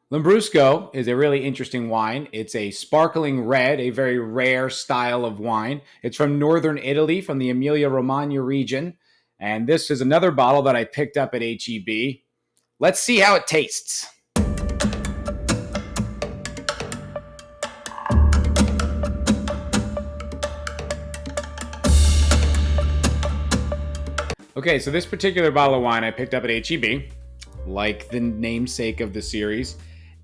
Lambrusco is a really interesting wine. It's a sparkling red, a very rare style of wine. It's from northern Italy, from the Emilia-Romagna region. And this is another bottle that I picked up at HEB. Let's see how it tastes. Okay, so this particular bottle of wine I picked up at HEB, like the namesake of the series.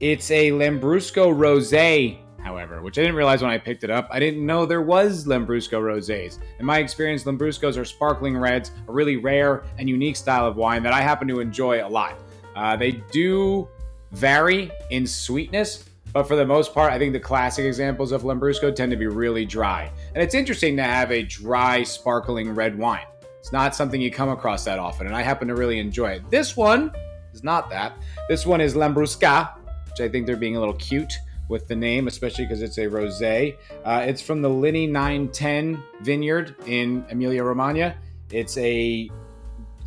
It's a Lambrusco Rosé, however, which I didn't realize when I picked it up. I didn't know there was Lambrusco Rosés. In my experience, Lambruscos are sparkling reds, a really rare and unique style of wine that I happen to enjoy a lot. They do vary in sweetness, but for the most part, I think the classic examples of Lambrusco tend to be really dry. And it's interesting to have a dry, sparkling red wine. It's not something you come across that often, and I happen to really enjoy it. This one is not that. This one is Lambrusca, which I think they're being a little cute with the name, especially because it's a rosé. It's from the Linney 910 Vineyard in Emilia-Romagna. It's a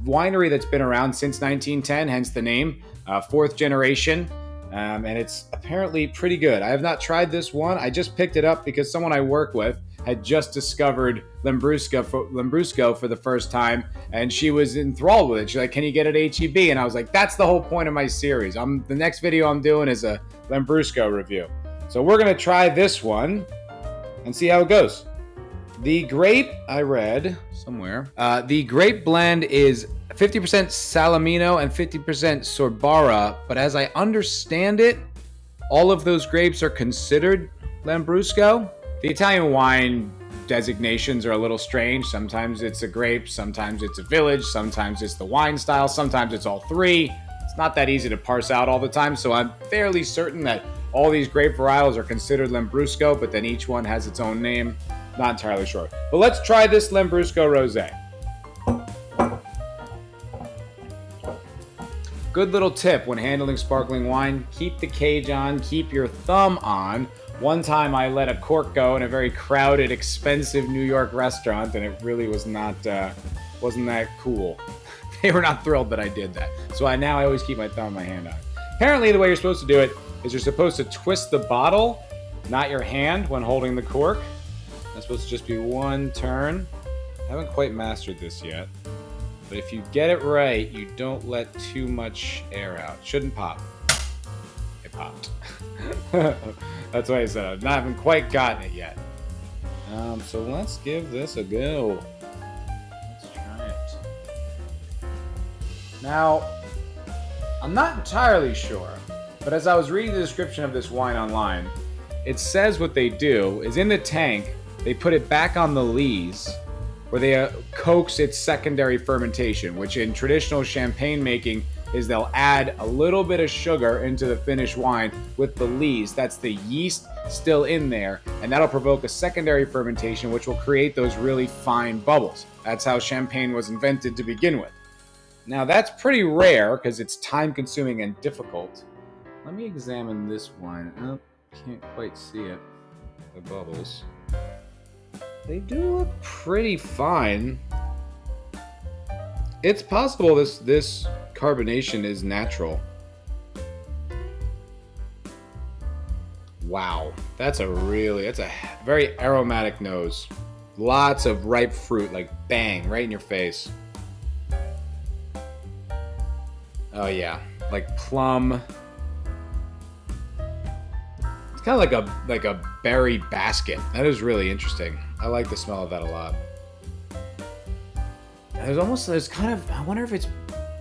winery that's been around since 1910, hence the name, fourth generation. And it's apparently pretty good. I have not tried this one. I just picked it up because someone I work with had just discovered Lambrusco for the first time, and she was enthralled with it. She's like, "Can you get it at HEB?" And I was like, "That's the whole point of my series. The next video I'm doing is a Lambrusco review." So we're gonna try this one and see how it goes. The grape, I read somewhere, the grape blend is 50% Salamino and 50% Sorbara, but as I understand it, all of those grapes are considered Lambrusco. The Italian wine designations are a little strange. Sometimes it's a grape, sometimes it's a village, sometimes it's the wine style, sometimes it's all three. It's not that easy to parse out all the time, so I'm fairly certain that all these grape varietals are considered Lambrusco, but then each one has its own name. Not entirely sure. But let's try this Lambrusco Rosé. Good little tip when handling sparkling wine, keep the cage on, keep your thumb on. One time I let a cork go in a very crowded, expensive New York restaurant, and it really was not, wasn't that cool. They were not thrilled that I did that. So now I always keep my thumb and my hand on it. Apparently the way you're supposed to do it is you're supposed to twist the bottle, not your hand, when holding the cork. That's supposed to just be one turn. I haven't quite mastered this yet. But if you get it right, you don't let too much air out. It shouldn't pop. It popped. That's why I said I haven't quite gotten it yet. So let's give this a go. Let's try it. Now, I'm not entirely sure, but as I was reading the description of this wine online, it says what they do is in the tank, they put it back on the lees, where they coax its secondary fermentation, which in traditional champagne making is they'll add a little bit of sugar into the finished wine with the lees. That's the yeast still in there, and that'll provoke a secondary fermentation, which will create those really fine bubbles. That's how champagne was invented to begin with. Now that's pretty rare because it's time-consuming and difficult. Let me examine this wine. Oh, can't quite see it. The bubbles. They do look pretty fine. It's possible this carbonation is natural. Wow, that's a very aromatic nose. Lots of ripe fruit, like bang, right in your face. Oh yeah, like plum. It's kind of like a berry basket. That is really interesting. I like the smell of that a lot. There's kind of, I wonder if it's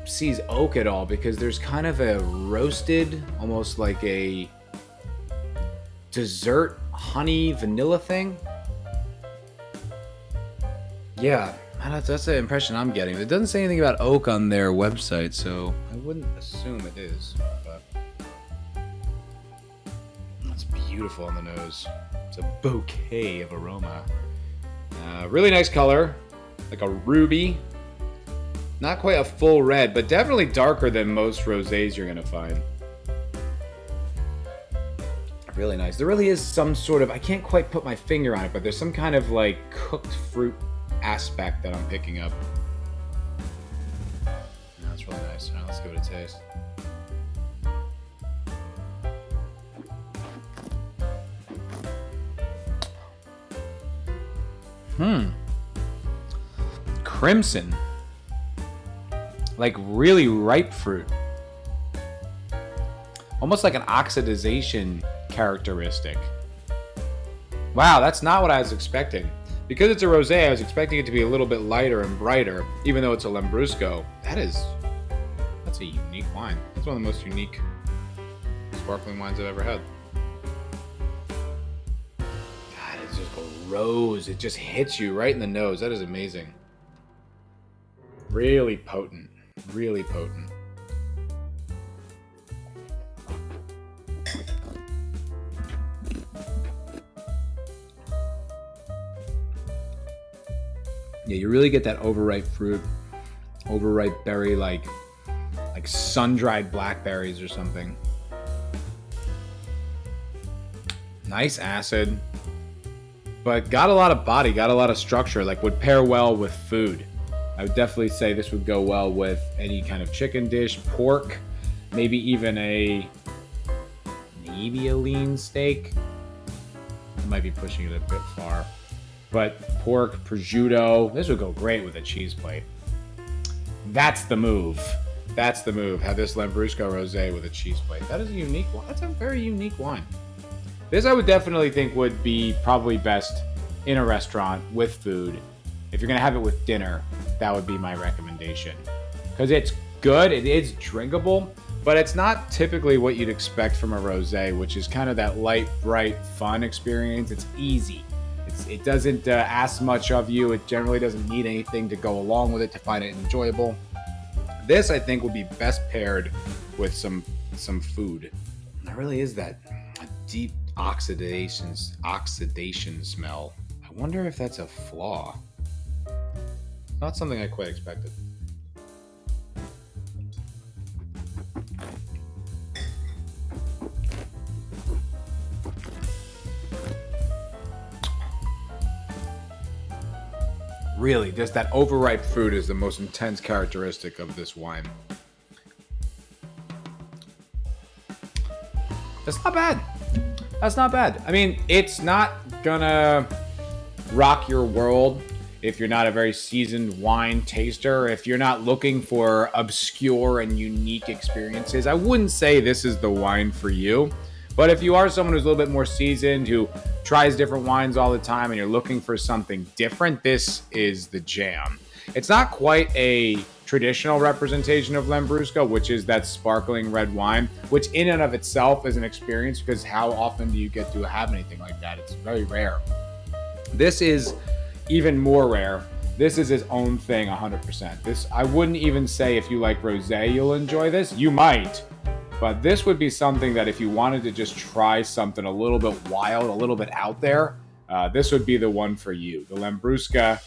sees oak at all, because there's kind of a roasted, almost like a dessert honey vanilla thing. Yeah, that's the impression I'm getting. It doesn't say anything about oak on their website, so I wouldn't assume it is. But it's beautiful on the nose. It's a bouquet of aroma. Really nice color, like a ruby. Not quite a full red, but definitely darker than most rosés you're gonna find. Really nice. There really is some sort of, I can't quite put my finger on it, but there's some kind of like cooked fruit aspect that I'm picking up. That's really nice. Now let's give it a taste. Crimson. Like really ripe fruit. Almost like an oxidization characteristic. Wow, that's not what I was expecting. Because it's a rosé, I was expecting it to be a little bit lighter and brighter, even though it's a Lambrusco. That's a unique wine. That's one of the most unique sparkling wines I've ever had. God, it's just a rose. It just hits you right in the nose. That is amazing. Really potent. Really potent. Yeah, you really get that overripe fruit, overripe berry, like sun-dried blackberries or something. Nice acid, but got a lot of body, got a lot of structure, like would pair well with food. I would definitely say this would go well with any kind of chicken dish, pork, maybe even a lean steak. I might be pushing it a bit far. But pork, prosciutto, this would go great with a cheese plate. That's the move. That's the move. Have this Lambrusco Rosé with a cheese plate. That is a unique one. That's a very unique wine. This I would definitely think would be probably best in a restaurant with food. If you're going to have it with dinner, that would be my recommendation. Because it's good, it is drinkable, but it's not typically what you'd expect from a rosé, which is kind of that light, bright, fun experience. It's easy. It doesn't ask much of you. It generally doesn't need anything to go along with it to find it enjoyable. This, I think, would be best paired with some food. There really is that deep oxidation smell. I wonder if that's a flaw. Not something I quite expected. Really, just that overripe fruit is the most intense characteristic of this wine. That's not bad. That's not bad. I mean, it's not gonna rock your world if you're not a very seasoned wine taster, if you're not looking for obscure and unique experiences. I wouldn't say this is the wine for you. But if you are someone who's a little bit more seasoned, who tries different wines all the time, and you're looking for something different, this is the jam. It's not quite a traditional representation of Lambrusco, which is that sparkling red wine, which in and of itself is an experience, because how often do you get to have anything like that? It's very rare. This is even more rare. This is its own thing 100%. This, I wouldn't even say if you like rosé, you'll enjoy this. You might. But this would be something that if you wanted to just try something a little bit wild, a little bit out there, this would be the one for you. The Lambrusco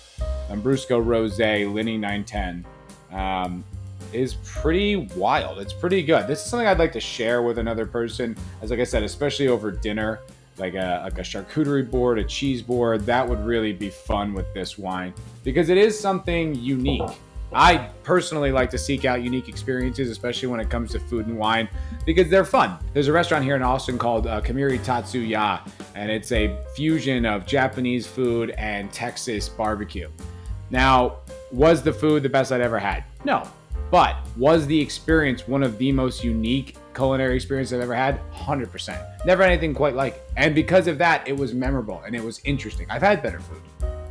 Rosé Linny 910 is pretty wild. It's pretty good. This is something I'd like to share with another person, as like I said, especially over dinner, like a charcuterie board, a cheese board. That would really be fun with this wine because it is something unique. I personally like to seek out unique experiences, especially when it comes to food and wine, because they're fun. There's a restaurant here in Austin called Kamiri Tatsuya, and it's a fusion of Japanese food and Texas barbecue. Now, was the food the best I'd ever had? No. But was the experience one of the most unique culinary experiences I've ever had? 100%. Never had anything quite like it. And because of that, it was memorable and it was interesting. I've had better food,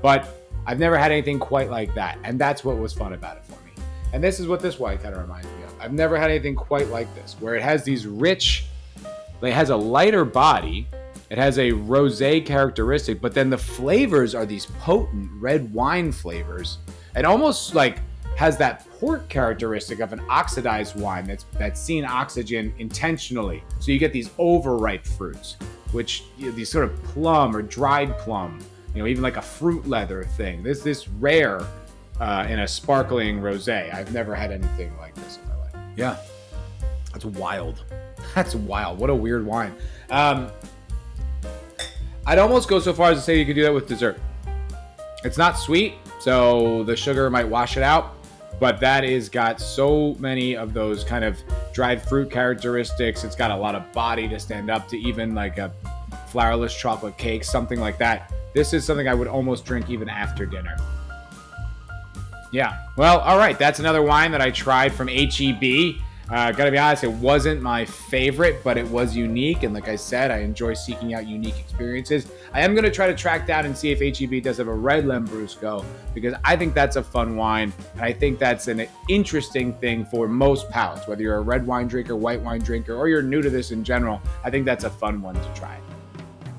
but I've never had anything quite like that. And that's what was fun about it for me. And this is what this wine kind of reminds me of. I've never had anything quite like this, where it has these rich, it has a lighter body, it has a rosé characteristic, but then the flavors are these potent red wine flavors. It almost like has that port characteristic of an oxidized wine that's seen oxygen intentionally. So you get these overripe fruits, which these sort of plum or dried plum, even like a fruit leather thing. This rare in a sparkling rosé. I've never had anything like this in my life. Yeah, that's wild. That's wild. What a weird wine. I'd almost go so far as to say you could do that with dessert. It's not sweet, so the sugar might wash it out, but that is got so many of those kind of dried fruit characteristics. It's got a lot of body to stand up to even like a flourless chocolate cake, something like that. this is something I would almost drink even after dinner. Yeah, well, all right, that's another wine that I tried from HEB. Gotta be honest, it wasn't my favorite, but it was unique. And like I said, I enjoy seeking out unique experiences. I am gonna try to track down and see if HEB does have a red Lambrusco, because I think that's a fun wine. And I think that's an interesting thing for most palates, whether you're a red wine drinker, white wine drinker, or you're new to this in general. I think that's a fun one to try.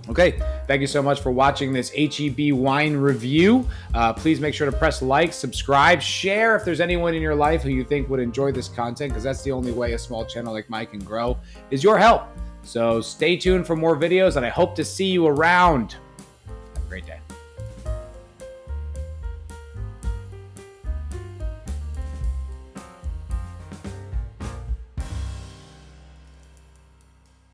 Okay, thank you so much for watching this HEB wine review. Please make sure to press like, subscribe, share if there's anyone in your life who you think would enjoy this content, because that's the only way a small channel like mine can grow, is your help. So stay tuned for more videos, and I hope to see you around. Have a great day.